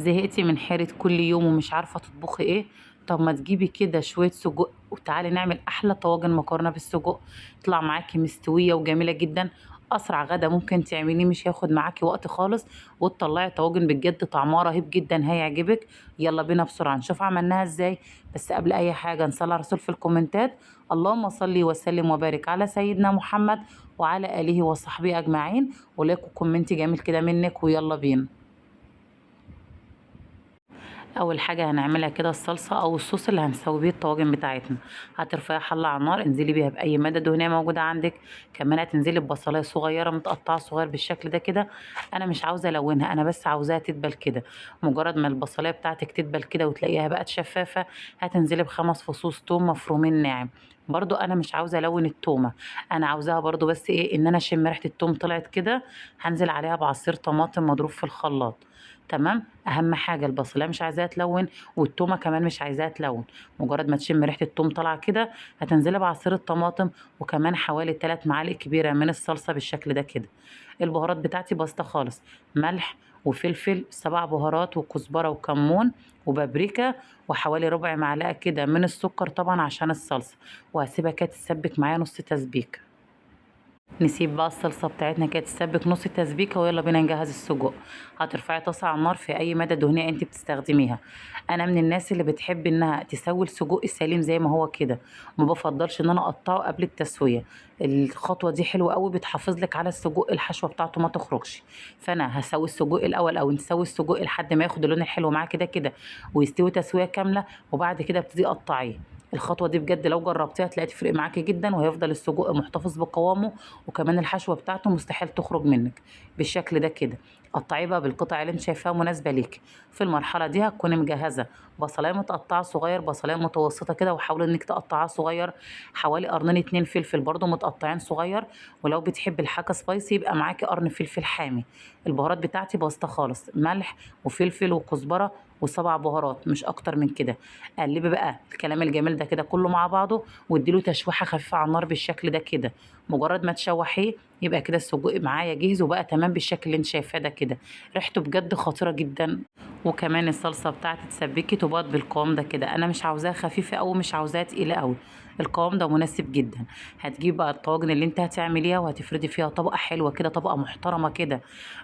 زهقتي من حيرة كل يوم ومش عارفة تطبخي ايه؟ طب ما تجيبي كده شوية سجق وتعالي نعمل احلى طواجن مكرونة بالسجق. تطلع معاكي مستوية وجميلة جدا. اسرع غدا ممكن تعمليه، مش هياخد معاكي وقت خالص. وتطلعي طواجن بجد طعمها رهيب جدا هيعجبك. يلا بينا بسرعة نشوف عملناها ازاي. بس قبل اي حاجة نصلي على الرسول في الكومنتات. اللهم صل وسلم وبارك على سيدنا محمد وعلى اله وصحبه اجمعين. وليكوا كومنت جميل كده منك ويلا بينا. اول حاجه هنعملها كده الصلصه او الصوص اللي هنسوي بيه الطواجن بتاعتنا. هترفعي حله على النار، انزلي بيها باي ماده دهنيه موجوده عندك. كمان هتنزلي ببصلايه صغيره متقطعه صغير بالشكل ده كده. انا مش عاوزه الونها، انا بس عاوزاها تدبل كده. مجرد ما البصلايه بتاعتك تدبل كده وتلاقيها بقت شفافه، هتنزلي بخمس فصوص توم مفرومين ناعم. برضو انا مش عاوزه الون التومه. انا عاوزاها برضو بس ايه، ان انا اشم ريحه التوم طلعت كده. هنزل عليها بعصير طماطم مضروب في الخلاط. تمام. اهم حاجه البصلايه مش عايزاها تلون، والتومه كمان مش عايزاها تلون. مجرد ما تشم ريحه التوم طالعه كده، هتنزلي بعصير الطماطم. وكمان حوالي 3 معالق كبيره من الصلصه بالشكل ده كده. البهارات بتاعتي بسيطه خالص. ملح وفلفل 7 بهارات وكزبره وكمون وبابريكا. وحوالي ربع معلقه كده من السكر طبعا عشان الصلصه. وهسيبها كده تسبك معايا نص تسبيكه. نسيب بقى الصلصه بتاعتنا كده تسبك نص التسبيكه، ويلا بينا نجهز السجق. هترفعي طاسه على النار في اي ماده دهنيه انت بتستخدميها. انا من الناس اللي بتحب انها تسوي السجق السليم زي ما هو كده. ما بفضلش ان انا اقطعه قبل التسويه. الخطوه دي حلوه قوي، بتحافظ لك على السجق الحشوه بتاعته ما تخرجش. فانا هسوي السجق الاول، او نسوي السجق لحد ما ياخد اللون الحلو معاه كده كده. ويستوي تسويه كامله. وبعد كده ابتدي قطعيه. الخطوه دي بجد لو جربتيها هتلاقي تفرق معاكي جدا، وهيفضل السجق محتفظ بقوامه. وكمان الحشوه بتاعته مستحيل تخرج منك. بالشكل ده كده. قطعيه بقى بالقطع اللي انت شايفاها مناسبه ليكي. في المرحله دي هتكوني مجهزه بصلايه متقطعه صغير، بصلايه متوسطه كده، وحاولي انك تقطعها صغير. حوالي قرنين 2 فلفل برضو متقطعين صغير. ولو بتحبي الحاجه سبايسي يبقى معاكي قرن فلفل حامي. البهارات بتاعتي بسيطه خالص، ملح وفلفل وكزبره. و7 بهارات مش اكتر من كده. قلبي بقى الكلام الجميل ده كده كله مع بعضه. واديله تشويحه خفيفه على النار بالشكل ده كده. مجرد ما تشوحيه يبقى كده السجق معايا جاهز وبقى تمام بالشكل اللي انت شايفاه ده كده. ريحته بجد خطيره جدا. وكمان الصلصه بتاعتي تسبكي تبقى بالقوام ده كده، انا مش عاوزاها خفيفه قوي مش عاوزاها تقيله قوي. القوام ده مناسب جدا. هتجيب بقى الطواجن اللي انت هتعمليها وهتفردي فيها طبقه حلوه كده، طبقه محترمه كده.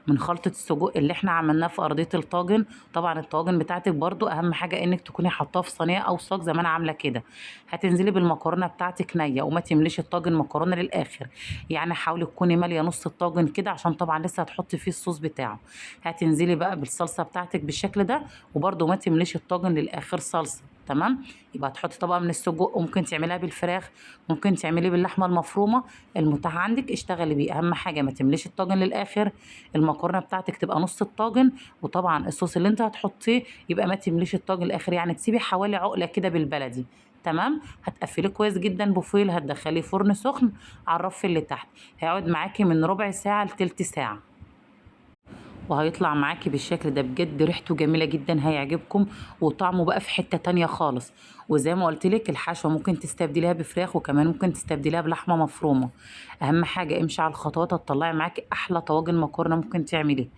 من خلطه السجق اللي احنا عملناه في ارضيه الطاجن. طبعا الطواجن بتاعتك برضو اهم حاجه انك تكوني حاطاها في صينيه او صاج زي ما انا عامله كده. هتنزلي بالمكرونه بتاعتك نيه، وما تمليش الطاجن مكرونه للاخر. يعني حاولي تكوني ماليه نص الطاجن كده، عشان طبعا لسه هتحطي فيه الصوص بتاعه. هتنزلي بقى بالصلصه بتاعتك بالشكل ده. وبرده ما تمليش الطاجن للاخر صلصه. تمام. يبقى تحطي طبقه من السجق، وممكن تعمليها بالفراخ. ممكن تعمليه باللحمه المفرومه. المتاح عندك اشتغلي بيه، اهم حاجه ما تمليش الطاجن للاخر. المكرونه بتاعتك تبقى نص الطاجن. وطبعا الصوص اللي انت هتحطيه يبقى ما تمليش الطاجن للاخر، يعني تسيبي حوالي عقله كده بالبلدي. تمام. هتقفليه كويس جدا بفويل، هتدخليه فرن سخن على الرف اللي تحت. هيقعد معاكي من ربع ساعه لتلت ساعه. وهيطلع معاكي بالشكل ده بجد ريحته جميلة جدا هيعجبكم. وطعمه بقى في حتة تانية خالص. وزي ما قلت لك الحشوة ممكن تستبدليها بفراخ، وكمان ممكن تستبدليها بلحمة مفرومة. اهم حاجة امشي على الخطوات هتطلعي معاكي احلى طواجن مكرونة ممكن تعمليها.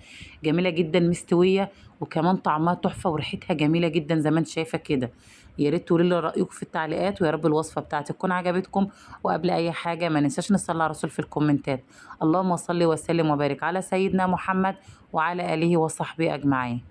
جميلة جدا مستوية. وكمان طعمها تحفة وريحتها جميلة جدا زي ما انت شايفة كده. يا ريت تقولي لي رأيكم في التعليقات، ويا رب الوصفة بتاعتي تكون عجبتكم. وقبل اي حاجة ما ننساش نصلي على الرسول في الكومنتات. اللهم صل وسلم وبارك على سيدنا محمد وعلى آله وصحبه أجمعين.